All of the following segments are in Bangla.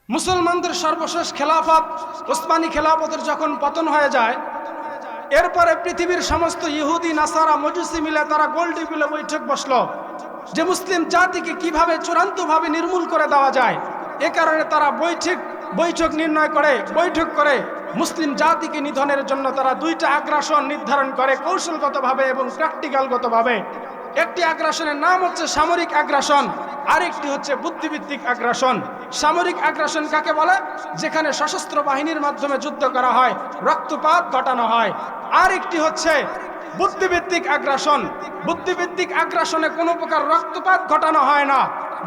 মুসলমানদের সর্বশেষ খেলাফত ওসমানী খেলাফতের যখন পতন হয়ে যায়, এরপরে পৃথিবীর সমস্ত ইহুদি নাসারা মজুসি মিলে তারা গোল টেবিলে বৈঠক বসলো যে মুসলিম জাতিকে কিভাবে চূড়ান্তভাবে নির্মূল করে দেওয়া যায়। এ কারণে তারা বৈঠক করে মুসলিম জাতিকে নিধনের জন্য তারা দুইটা আগ্রাসন নির্ধারণ করে কৌশলগতভাবে এবং প্র্যাকটিক্যালগতভাবে। একটি আগ্রাসনের নাম হচ্ছে সামরিক আগ্রাসন, আরেকটি হচ্ছে বুদ্ধিভিত্তিক আগ্রাসন। সামরিক আগ্রাসন কাকে বলে? যেখানে সশস্ত্র বাহিনীর মাধ্যমে যুদ্ধ করা হয়, রক্তপাত ঘটানো হয়। আরেকটি হচ্ছে বুদ্ধিভিত্তিক আগ্রাসন। বুদ্ধিভিত্তিক আগ্রাসনে কোনো প্রকার রক্তপাত ঘটানো হয় না,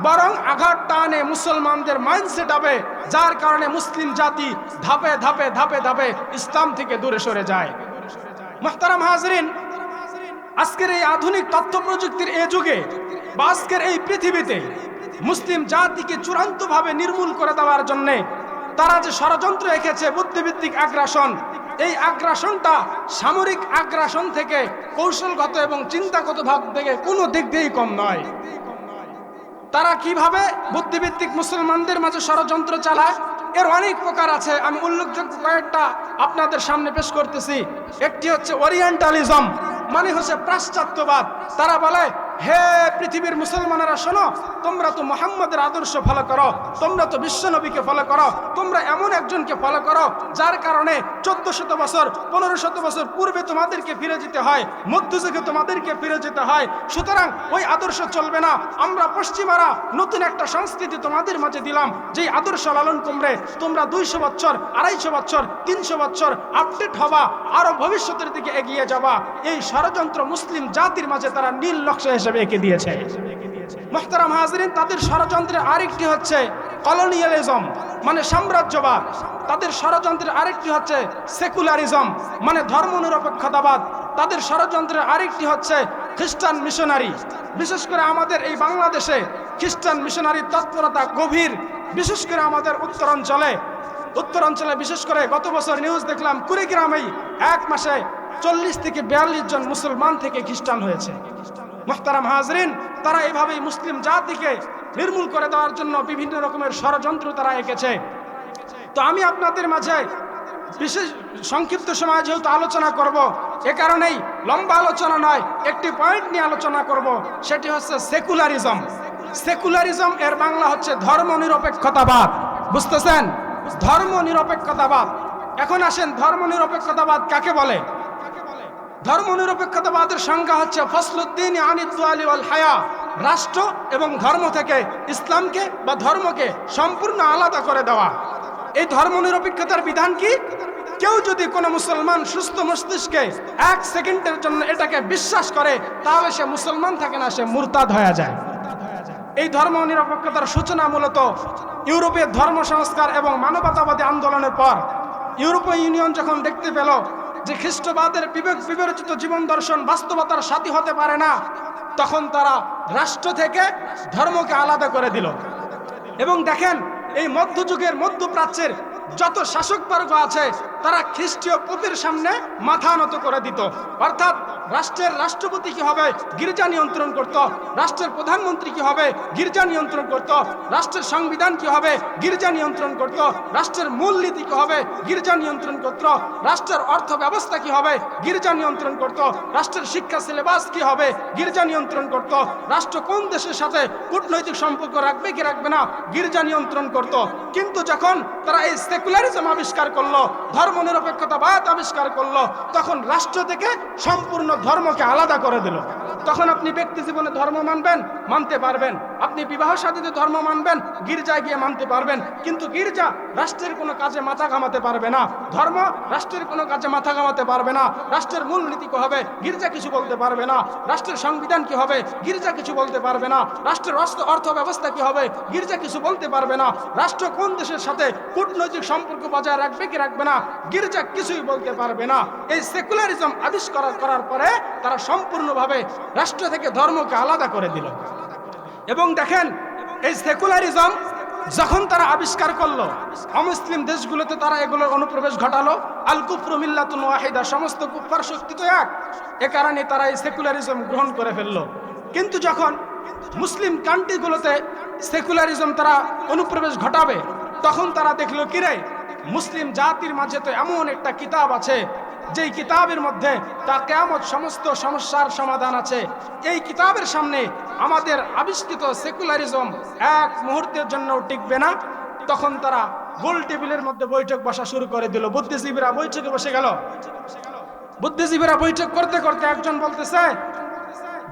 বরং আঘাত টানে মুসলমানদের মাইন্ডসেট হবে, যার কারণে মুসলিম জাতি ধাপে ধাপে ধাপে ধাপে ইসলাম থেকে দূরে সরে যায়। মুহতারাম হাজরিন, আজকের এই আধুনিক তথ্য প্রযুক্তির এই যুগে বা আজকের এই পৃথিবীতে মুসলিম জাতিকে চূড়ান্তভাবে নির্মূল করে দেওয়ার জন্য তারা যে ষড়যন্ত্র এঁকেছে বুদ্ধিভিত্তিক আগ্রাসন, এই আগ্রাসনটা সামরিক আগ্রাসন থেকে কৌশলগত এবং চিন্তাগত ভাব থেকে কোনো দিক দিয়েই কম নয়। তারা কিভাবে বুদ্ধিভিত্তিক মুসলমানদের মাঝে ষড়যন্ত্র চালায় এর অনেক প্রকার আছে। আমি উল্লেখযোগ্য কয়েকটা আপনাদের সামনে পেশ করতেছি। একটি হচ্ছে ওরিয়েন্টালিজম, মানে হচ্ছে পাশ্চাত্যবাদ। তারা বলে, হে পৃথিবীর মুসলমানেরা শোনো, তোমরা তো মুহাম্মদের আদর্শ ফলো করো, তোমরা তো বিশ্বনবীকে ফলো করো, তোমরা এমন একজনকে ফলো করো যার কারণে 1400 বছর 1500 বছর পূর্বে তোমাদেরকে ফিরে যেতে হয়, মধ্যযুগে তোমাদেরকে ফিরে যেতে হয়। সুতরাং ওই আদর্শ চলবে না। আমরা পশ্চিমারা নতুন একটা সংস্কৃতি তোমাদের মাঝে দিলাম, যেই আদর্শ লালন করে তোমরা 200 বছর 250 বছর 300 বছর আপডেট হবা, আরো ভবিষ্যতের দিকে এগিয়ে যাবা। এই ষড়যন্ত্র মুসলিম জাতির মাঝে তারা নীল নকশা হিসেবে এঁকে দিয়েছে। মুহতারাম হাজরিন, তাদের ষড়যন্ত্রের আরেকটি হচ্ছে কলোনিয়ালিজম, মানে সাম্রাজ্যবাদ। তাদের ষড়যন্ত্রের আরেকটি হচ্ছে সেকুলারিজম, মানে ধর্মনিরপেক্ষতাবাদ। তাদের ষড়যন্ত্রের আরেকটি হচ্ছে খ্রিস্টান মিশনারি। বিশেষ করে আমাদের এই বাংলাদেশে খ্রিস্টান মিশনারির তৎপরতা গভীর, বিশেষ করে আমাদের উত্তরাঞ্চলে বিশেষ করে গত বছর নিউজ দেখলাম কুড়িগ্রামেই এক মাসে 40 থেকে 42 জন মুসলমান থেকে খ্রিস্টান হয়েছে। মুহতারাম হাজরিন, তারা এইভাবেই মুসলিম জাতিকে নির্মূল করে দেওয়ার জন্য বিভিন্ন রকমের ষড়যন্ত্র তারা এঁকেছে। তো আমি আপনাদের মাঝে বিশেষ সংক্ষিপ্ত সময় যেহেতু আলোচনা করব, এ কারণেই লম্বা আলোচনা নয়, একটি পয়েন্ট নিয়ে আলোচনা করব, সেটি হচ্ছে সেকুলারিজম। সেকুলারিজম এর বাংলা হচ্ছে ধর্মনিরপেক্ষতাবাদ। বুঝতেছেন? ধর্মনিরপেক্ষতাবাদ। এখন আসেন, ধর্মনিরপেক্ষতাবাদ কাকে বলে? ধর্মনিরপেক্ষতাবাদের সংজ্ঞা হচ্ছে ফসলুদ্দিন আনিদ্দালি ওয়াল হায়া, রাষ্ট্র এবং ধর্ম থেকে ইসলামকে বা ধর্মকে সম্পূর্ণ আলাদা করে দেওয়া। এই ধর্মনিরপেক্ষতার বিধান কি? কেউ যদি কোনো মুসলমান সুস্থ মস্তিষ্কে 1 সেকেন্ডের জন্য এটাকে বিশ্বাস করে, তাহলে সে মুসলমান থাকে না, সে মুরতাদ হয়ে যায়। এই ধর্মনিরপেক্ষতার সূচনা মূলত ইউরোপের ধর্ম সংস্কার এবং মানবতাবাদী আন্দোলনের পর। ইউরোপীয় ইউনিয়ন যখন দেখতে পেল যে খ্রিস্টবাদের বিবেক বিবেচিত জীবন দর্শন বাস্তবতার সাথী হতে পারে না, তখন তারা রাষ্ট্র থেকে ধর্মকে আলাদা করে দিল। এবং দেখেন, এই মধ্যযুগের মধ্যপ্রাচ্যের যত শাসকবর্গ আছে তারা খ্রিস্টীয় পোপের সামনে মাথা নত করে দিত। অর্থাৎ রাষ্ট্রের রাষ্ট্রপতি কি হবে? গির্জা নিয়ন্ত্রণ করত। রাষ্ট্রের প্রধানমন্ত্রী কি হবে? গির্জা নিয়ন্ত্রণ করত। রাষ্ট্রের সংবিধান কি হবে? গির্জা নিয়ন্ত্রণ করত। রাষ্ট্রের মূলনীতি কি হবে? গির্জা নিয়ন্ত্রণ করত। রাষ্ট্রের অর্থ ব্যবস্থা কি হবে? গির্জা নিয়ন্ত্রণ করত। রাষ্ট্রের শিক্ষা সিলেবাস কি হবে? গির্জা নিয়ন্ত্রণ করত। রাষ্ট্র কোন দেশের সাথে কূটনৈতিক সম্পর্ক রাখবে কি রাখবে না? গির্জা নিয়ন্ত্রণ করত। কিন্তু যখন তারা এই সেকুলারিজম আবিষ্কার করলো, ধর্মনিরপেক্ষতাবাদ আবিষ্কার করলো, তখন রাষ্ট্র থেকে সম্পূর্ণ ধর্মকে আলাদা করে দিল। তখন আপনি ব্যক্তি জীবনে ধর্ম মানতে পারবেন, আপনি বিবাহ শাদীতে ধর্ম মানবেন, গির্জায় গিয়ে মানতে পারবেন, কিন্তু গির্জা রাষ্ট্রের কোনো কাজে মাথা ঘামাতে পারবে না। ধর্ম রাষ্ট্রের কোনো কাজে মাথা ঘামাতে পারবে না। রাষ্ট্রের মূলনীতি কি হবে? গির্জা কিছু বলতে পারবে না। রাষ্ট্রের সংবিধান কি হবে? গির্জা কিছু বলতে পারবে না। রাষ্ট্রের অর্থ ব্যবস্থা কি হবে? গির্জা কিছু বলতে পারবে না। রাষ্ট্র কোন দেশের সাথে কূটনৈতিক সম্পর্ক বজায় রাখবে কি রাখবে না? গির্জা কিছুই বলতে পারবে না। এই সেকুলারিজম আবিষ্কার করার পরে তারা সম্পূর্ণভাবে রাষ্ট্র থেকে ধর্মকে আলাদা করে দিল। এবং দেখেন, এই সেকুলারিজম যখন তারা আবিষ্কার করলো, অমুসলিম দেশগুলোতে তারা এগুলোর অনুপ্রবেশ ঘটালো। আল কুফরু মিল্লাতুন ওয়াহিদা, সমস্ত কুফার শক্তি তো এক। এ কারণে তারা এই সেকুলারিজম গ্রহণ করে ফেললো। কিন্তু যখন মুসলিম কান্ট্রিগুলোতে সেকুলারিজম তারা অনুপ্রবেশ ঘটাবে, তখন তারা দেখলো কিরে, মুসলিম জাতির মাঝে তো এমন একটা কিতাব আছে যেই কিতাবের মধ্যে তা কিয়ামত সমস্ত সমস্যার সমাধান আছে। এই কিতাবের সামনে আমাদের আবিষ্কৃত সেকুলারিজম এক মুহূর্তের জন্য টিকবে না। তখন তারা গোল টেবিলের মধ্যে বৈঠক বসা শুরু করে দিল। বুদ্ধিজীবীরা বৈঠকে বসে গেল। বুদ্ধিজীবীরা বৈঠক করতে করতে একজন বলতেছে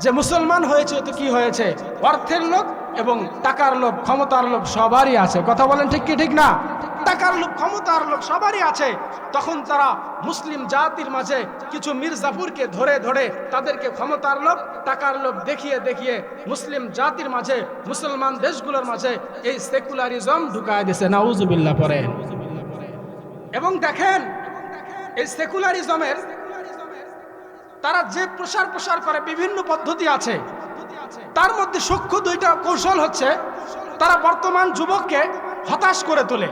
যে মুসলমান হয়েছে তো কি হয়েছে, অর্থের লোভ এবং টাকার লোভ, ক্ষমতার লোভ সবারই আছে। কথা বলেন ঠিক কি ঠিক না? টাকার লোভ, ক্ষমতার লোভ সবারই আছে। তখন তারা মুসলিম জাতির মাঝে কিছু মির্জাপুরকে ধরে ধরে তাদেরকে ক্ষমতার লোভ, টাকার লোভ দেখিয়ে দেখিয়ে মুসলিম জাতির মাঝে, মুসলমান দেশগুলোর মাঝে এই সেকুলারিজম ঢুকায় দিছে। নাউজুবিল্লাহ পড়েন। এবং দেখেন এই সেকুলারিজমের তারা যে প্রসার করে বিভিন্ন পদ্ধতি আছে, তার মধ্যে সূক্ষ্ম দুইটা কৌশল হচ্ছে তারা বর্তমান যুবককে হতাশ করে তোলে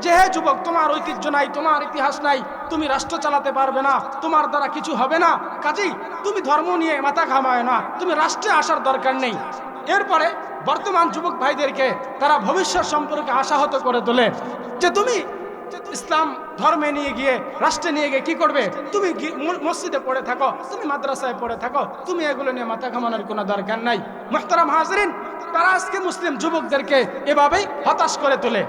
যে হে যুবক, তোমার ঐতিহ্য নাই, তোমার ইতিহাস নাই, তুমি রাষ্ট্র চালাতে পারবে না, তোমার দ্বারা কিছু হবে না, কাজেই তুমি ধর্ম নিয়ে মাথা ঘামায় না, তুমি রাষ্ট্রে আসার দরকার নেই। এরপরে বর্তমান যুবক ভাইদেরকে তারা ভবিষ্যৎ সম্পর্কে আশাহত করে তোলে যে তুমি ইসলাম ধর্মে নিয়ে গিয়ে, রাষ্ট্রে নিয়ে গিয়ে কি করবে, তুমি মসজিদে পড়ে থাকো, তুমি মাদ্রাসায় পড়ে থাকো, তুমি এগুলো নিয়ে মাথা ঘামানোর কোনো দরকার নাই। মুহতারাম হাজরিন, তারা আজকে মুসলিম যুবকদেরকে এভাবেই হতাশ করে তোলে।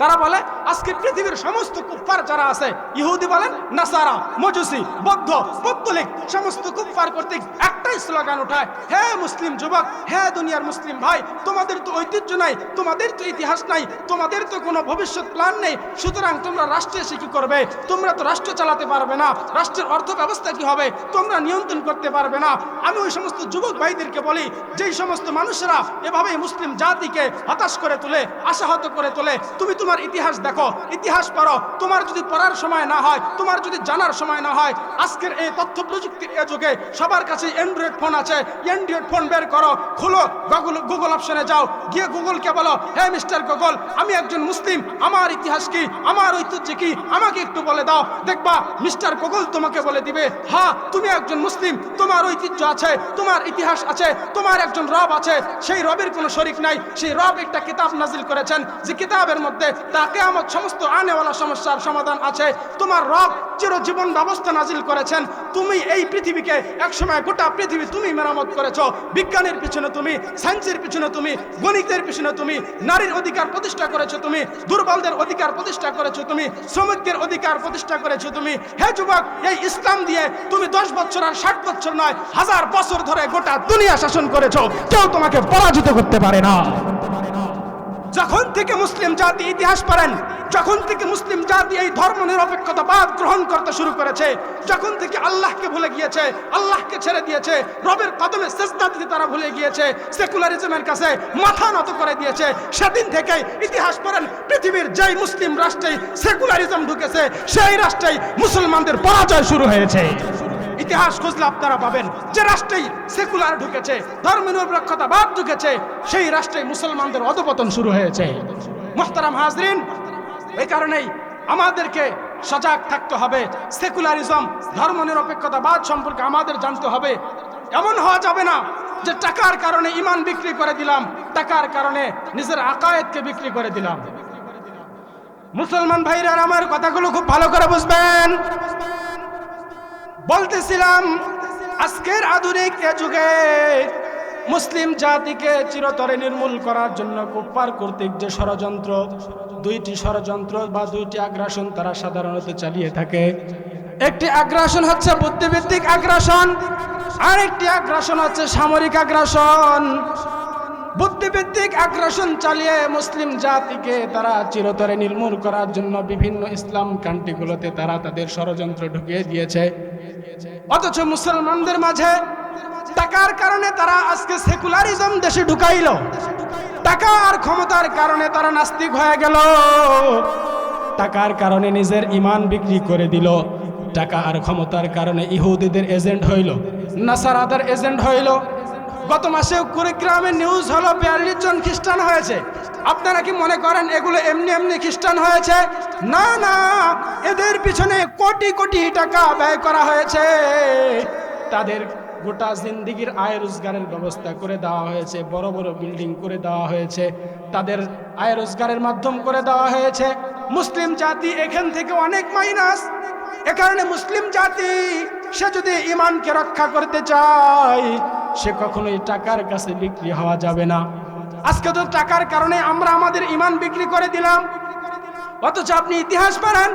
তারা বলে আজকে পৃথিবীর সমস্ত কুফফার যারা আছে, ইহুদি বলেন, নাসারা, মজুসি, বৌদ্ধ, পৌত্তলিক, সমস্ত কুফফার কর্তৃক একটাই স্লোগান উঠায়, হে মুসলিম যুবক, হে দুনিয়ার মুসলিম ভাই, তোমাদের তো ঐতিহ্য নাই, তোমাদের তো ইতিহাস নাই, তোমাদের তো কোনো ভবিষ্যৎ প্ল্যান নেই, সুতরাং তোমরা রাষ্ট্রে এসে কি করবে, তোমরা তো রাষ্ট্র চালাতে পারবে না, রাষ্ট্রের অর্থ ব্যবস্থা কি হবে, তোমরা নিয়ন্ত্রণ করতে পারবে না। আমি ওই সমস্ত যুবক ভাইদেরকে বলি, যেই সমস্ত মানুষেরা এভাবে মুসলিম জাতিকে হতাশ করে তোলে, আশাহত করে তোলে, তুমি তোমার ইতিহাস দেখো, ইতিহাস পড়ো। তোমার যদি পড়ার সময় না হয়, তোমার যদি জানার সময় না হয়, আজকের এই তথ্য প্রযুক্তির যুগে সবার কাছে অ্যান্ড্রয়েড ফোন আছে, অ্যান্ড্রয়েড ফোন বের করো, খুলো, গুগল অপশনে যাও, গিয়ে গুগলকে বলো, হে মিস্টার গুগল, আমি একজন মুসলিম, আমার ইতিহাস কি, আমার ঐতিহ্য কি, আমাকে একটু বলে দাও। দেখবা মিস্টার গুগল তোমাকে বলে দিবে, হ্যাঁ তুমি একজন মুসলিম, তোমার ঐতিহ্য আছে, তোমার ইতিহাস আছে, তোমার একজন রব আছে, সেই রবের কোনো শরিক নাই, সেই রব একটা কিতাব নাজিল করেছেন, যে কিতাবের মধ্যে তা কিয়ামত সমস্ত আনেওয়ালা সমস্যার সমাধান আছে। তোমার রব চিরজীবন ব্যবস্থা নাজিল করেছেন। তুমি এই পৃথিবীকে একসময় গোটা পৃথিবী তুমি মেরামত করেছো, বিজ্ঞানের পিছনে তুমি, সায়েন্সের পিছনে তুমি, গণিতের পিছনে তুমি, নারীর অধিকার প্রতিষ্ঠা করেছো তুমি, দুর্বলদের অধিকার প্রতিষ্ঠা করেছো তুমি, শ্রমিকদের অধিকার প্রতিষ্ঠা করেছো তুমি। হে যুবক, এই ইসলাম দিয়ে তুমি 10 বছর আর 60 বছর নয়, 1000 বছর ধরে গোটা দুনিয়া শাসন করেছো, কেউ তোমাকে পরাজিত করতে পারে না। যখন থেকে মুসলিম জাতি ইতিহাস পড়েন, যখন থেকে মুসলিম জাতি এই ধর্ম নিরপেক্ষতাবাদ গ্রহণ করতে শুরু করেছে, যখন থেকে আল্লাহকে ভুলে গিয়েছে, আল্লাহকে ছেড়ে দিয়েছে, রবের কদমে সেজদা দিতে তারা ভুলে গিয়েছে, সেকুলারিজমের কাছে মাথা নত করে দিয়েছে, সেদিন থেকে ইতিহাস পড়েন, পৃথিবীর যেই মুসলিম রাষ্ট্রে সেকুলারিজম ঢুকেছে, সেই রাষ্ট্রেই মুসলমানদের পরাজয় শুরু হয়েছে। ইতিহাস খুঁজলে আপনারা পাবেন, যে রাষ্ট্রেই সেকুলার ঢুকেছে, ধর্ম নিরপেক্ষতাবাদ ঢুকেছে, সেই রাষ্ট্রে মুসলমানদের অধপতন শুরু হয়েছে। মুহতারাম হাজরিন, এই কারণেই আমাদেরকে সজাগ থাকতে হবে। সেকুলারিজম, ধর্ম নিরপেক্ষতাবাদ সম্পর্কে আমাদের জানতে হবে। এমন হওয়া যাবে না যে টাকার কারণে ঈমান বিক্রি করে দিলাম, টাকার কারণে নিজের আকায়েদকে বিক্রি করে দিলাম। মুসলমান ভাইরা আমার কথাগুলো খুব ভালো করে বুঝবেন। বলতেছিলাম, আজকের আধুনিক যুগে মুসলিম জাতিকে চিরতরে নির্মূল করার জন্য কুফফার কর্তৃক যে ষড়যন্ত্র, দুইটি ষড়যন্ত্র বা দুইটি আগ্রাসন তারা সাধারণত চালিয়ে থাকে। একটি আগ্রাসন হচ্ছে বুদ্ধিভিত্তিক আগ্রাসন, আর একটি আগ্রাসন হচ্ছে সামরিক আগ্রাসন। বুদ্ধিভিত্তিক আগ্রাসন চালিয়ে মুসলিম জাতিকে তারা চিরতরে নির্মূল করার জন্য বিভিন্ন ইসলাম কান্ট্রিগুলোতে তারা তাদের ষড়যন্ত্র ঢুকিয়ে দিয়েছে। অথচ মুসলমানদের মাঝে টাকার কারণে তারা আজকে সেকুলারিজম দেশে ঢুকাইল, টাকা আর ক্ষমতার কারণে তারা নাস্তিক হয়ে গেল, টাকার কারণে নিজের ঈমান বিক্রি করে দিল, টাকা আর ক্ষমতার কারণে ইহুদিদের এজেন্ট হইল, নাসারাদের এজেন্ট হইল। গত মাসে কুড়িগ্রামে নিউজ হলো 42 জন খ্রিস্টান হয়েছে। আপনারা কি মনে করেন এগুলো এমনি এমনি খ্রিস্টান হয়েছে? না না, এদের পিছনে কোটি কোটি টাকা ব্যয় করা হয়েছে। তাদের গোটা জিন্দিগির আয় রোজগারের ব্যবস্থা করে দেওয়া হয়েছে, বড় বড় বিল্ডিং করে দেওয়া হয়েছে, তাদের আয় রোজগারের মাধ্যম করে দেওয়া হয়েছে। মুসলিম জাতি এখান থেকে অনেক মাইনাস। এ কারণে মুসলিম জাতি সে যদি ইমানকে রক্ষা করতে চায়, সে কখনোই টাকার কাছে বিক্রি হওয়া যাবে না। আজকে তো টাকার কারণে আমরা আমাদের ইমান বিক্রি করে দিলাম। অথচ আপনি ইতিহাস পড়েন,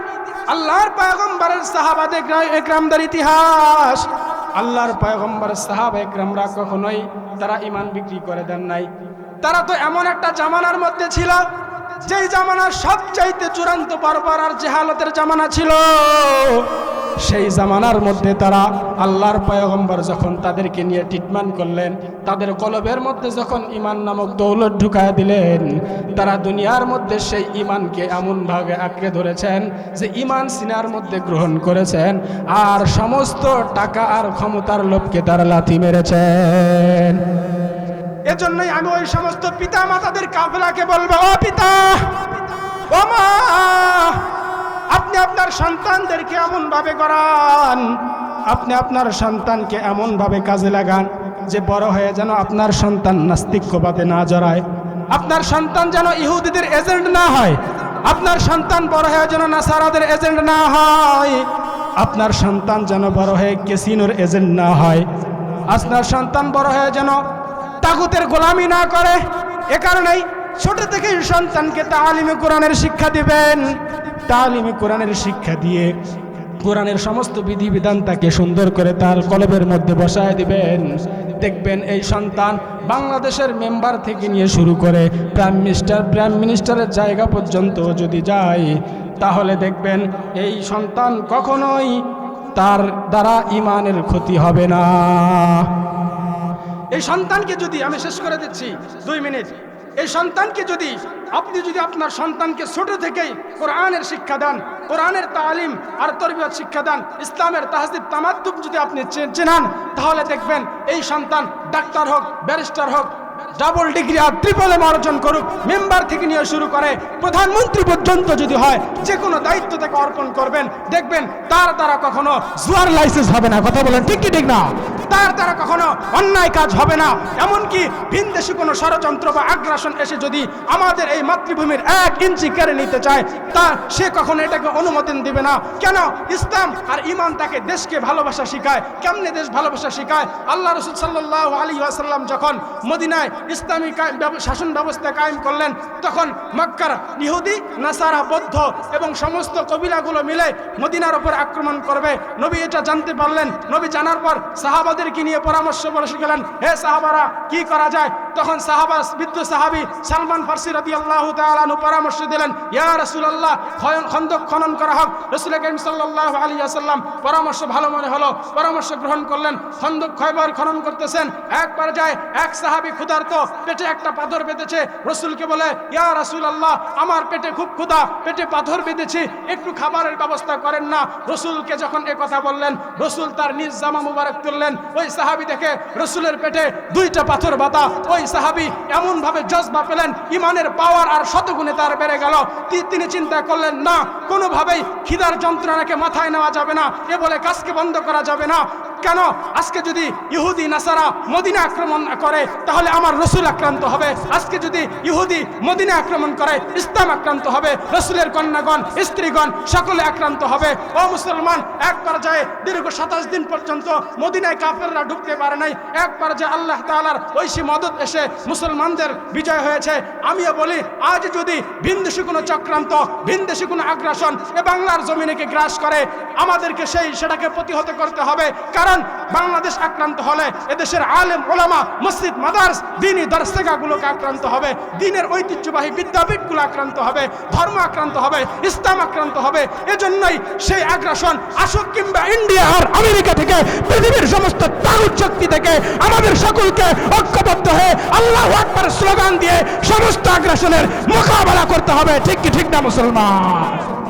আল্লাহর পয়গম্বরের সাহাবায়ে একরামদের ইতিহাস। আল্লাহর পয়গম্বর সাহাবা একরামরা কখনোই তারা ইমান বিক্রি করে দেন নাই। তারা তো এমন একটা জামানার মধ্যে ছিল, যেই জামানা সবচাইতে চূড়ান্ত বর্বর আর জেহালতের জামানা ছিল। সেই জামানার মধ্যে তারা আল্লাহর পয়গম্বর যখন তাদেরকে নিয়ে ট্রিটমেন্ট করলেন, তাদের কলবের মধ্যে যখন ইমান নামক দৌলত ঢুকায় দিলেন, তারা দুনিয়ার মধ্যে সেই ইমানকে এমনভাবে আঁকড়ে ধরেছেন যে ইমান সিনার মধ্যে গ্রহণ করেছেন, আর সমস্ত টাকা আর ক্ষমতার লোভকে তারা লাথি মেরেছেন। এজন্যই আমি ওই সমস্ত পিতা মাতাদের কাফেলাকে বলবো, ও পিতা, ও মা, আপনি আপনার সন্তানদেরকে এমন ভাবে করান, আপনি আপনার সন্তানকে এমন ভাবে কাজে লাগান যে বড় হয়ে যেন আপনার সন্তান নাস্তিক্যবাদে না জড়ায়, আপনার সন্তান যেন ইহুদিদের এজেন্ট না হয়, আপনার সন্তান বড় হয়ে যেন নাসারাদের এজেন্ট না হয়, আপনার সন্তান যেন বড় হয়ে ক্যাসিনোর এজেন্ট না হয়, আপনার সন্তান বড় হয়ে যেন তাগুতের গোলামি না করে। এ কারণেই ছোট থেকেই সন্তানকে তালিমে কোরআনের শিক্ষা দিবেন। তালিমে কোরআনের শিক্ষা দিয়ে কোরআনের সমস্ত বিধিবিধান তাকে সুন্দর করে তার কলবের মধ্যে বসায় দিবেন। দেখবেন এই সন্তান বাংলাদেশের মেম্বার থেকে নিয়ে শুরু করে প্রাইম মিনিস্টারের জায়গা পর্যন্ত যদি যায়, তাহলে দেখবেন এই সন্তান কখনোই তার দ্বারা ইমানের ক্ষতি হবে না। এই সন্তানকে যদি, আমি শেষ করে দিচ্ছি 2 মিনিট, এই সন্তানকে যদি আপনি আপনার সন্তানকে ছোট থেকেই কোরআনের শিক্ষা দেন, কোরআনের তালিম আর তরবিয়ত শিক্ষা দেন, ইসলামের তাহজিব তামাদ্দুব যদি আপনি চেনান, তাহলে দেখবেন এই সন্তান ডাক্তার হোক, ব্যারিস্টার হোক, ডাবল ডিগ্রি আর ট্রিপল এম অর্জন করুক, মেম্বার থেকে নিয়ে শুরু করে প্রধানমন্ত্রী পর্যন্ত যদি হয়, যে কোনো দায়িত্ব থেকে অর্পণ করবেন, দেখবেন তার দ্বারা কখনো জুয়ার লাইসেন্স হবে না। কথা বলেন ঠিক কি ঠিক না? তার দ্বারা কখনো অন্যায় কাজ হবে না। এমনকি ভিনদেশি কোনো ষড়যন্ত্র বা আগ্রাসন এসে যদি আমাদের এই মাতৃভূমির 1 ইঞ্চি কেড়ে নিতে চায়, তা সে কখনো এটাকে অনুমোদন দিবে না। কেন? ইসলাম আর ঈমান তাকে দেশকে ভালোবাসা শিখায়। কেমনে দেশ ভালোবাসা শিখায়? আল্লাহ রাসূল সাল্লাল্লাহু আলাইহি ওয়াসাল্লাম যখন মদিনায় ইসলামী শাসন ব্যবস্থা কায়েম করলেন, তখন মক্কার ইহুদি, নাসারা, বৌদ্ধ এবং সমস্ত কবিলাগুলো মিলে মদিনার উপর আক্রমণ করবে। নবী এটা জানতে পারলেন। নবী জানার পর সাহাবাদেরকে নিয়ে পরামর্শ বসে গেলেন, হে সাহাবারা, কি করা যায়? তখন বৃদ্ধ সাহাবী সালমান ফারসি রাদিয়াল্লাহু তাআলা আনহু পরামর্শ দিলেন, ইয়া রাসূলুল্লাহ, খন্দক খনন করা হোক। রাসূল করিম সাল্লাল্লাহু আলাইহি ওয়াসাল্লাম পরামর্শ ভালো মনে হলো, পরামর্শ গ্রহণ করলেন। খন্দক খয়বার খনন করতেছেন, একবার যায় এক সাহাবী ক্ষুধার্ত, পেটে একটা পাথর বেঁধেছে। রাসূলকে বলে, ইয়া রাসূলুল্লাহ, আমার পেটে খুব ক্ষুধা, পেটে পাথর বেঁধেছে, একটু খাবারের ব্যবস্থা করেন না। রাসূলকে যখন এই কথা বললেন, রাসূল তার নিজ জামা মুবারক তুললেন। ওই সাহাবী দেখে রাসূলের পেটে 2টা পাথর বাঁধা। ওই সাহাবী এমন ভাবে জজবা পেলেন, ইমানের পাওয়ার আর শতগুণে তার বেড়ে গেল। তিনি চিন্তা করলেন, না, কোনোভাবেই খিদার যন্ত্রণাকে মাথায় নেওয়া যাবে না, এ বলে কাজকে বন্ধ করা যাবে না। কেন? আজকে যদি ইহুদি নাসারা মদিনা আক্রমণ করে, তাহলে আমার রাসূল আক্রান্ত হবে। আজকে যদি ইহুদি মদিনা আক্রমণ করে, ইসলাম আক্রান্ত হবে, রাসূলের কন্যাগণ, স্ত্রীগণ সকলে আক্রান্ত হবে। ও মুসলমান, একবার যায় দীর্ঘ 27 দিন পর্যন্ত মদিনায় কাফেররা ঢুকতে পারে নাই। একবার যে আল্লাহ তাআলার ঐশী মদত এসে মুসলমানদের বিজয় হয়েছে। আমিও বলি, আজ যদি ভিনদেশি কোনো চক্রান্ত, ভিনদেশি কোনো আগ্রাসন এ বাংলার জমিনেকে গ্রাস করে, আমাদেরকে সেটাকে প্রতিহত করতে হবে। কারণ বাংলাদেশ আক্রান্ত হলে এদেশের আলেম ওলামা, মসজিদ, মাদ্রাস, দ্বীনি দরসগাহগুলোকে আক্রান্ত হবে, দ্বীনের ঐতিহ্যবাহী বিদ্যাপীঠগুলো আক্রান্ত হবে, ধর্ম আক্রান্ত হবে, ইসলাম আক্রান্ত হবে। এজন্যই সেই আগ্রাসন আসুক কিংবা ইন্ডিয়া আর আমেরিকা থেকে, পৃথিবীর সমস্ত তাগুত শক্তি থেকে আমাদের সকলকে ঐক্যবদ্ধ হয়ে আল্লাহু আকবার স্লোগান দিয়ে সমস্ত আগ্রাসনের মোকাবেলা করতে হবে। ঠিক কি ঠিক না মুসলমান?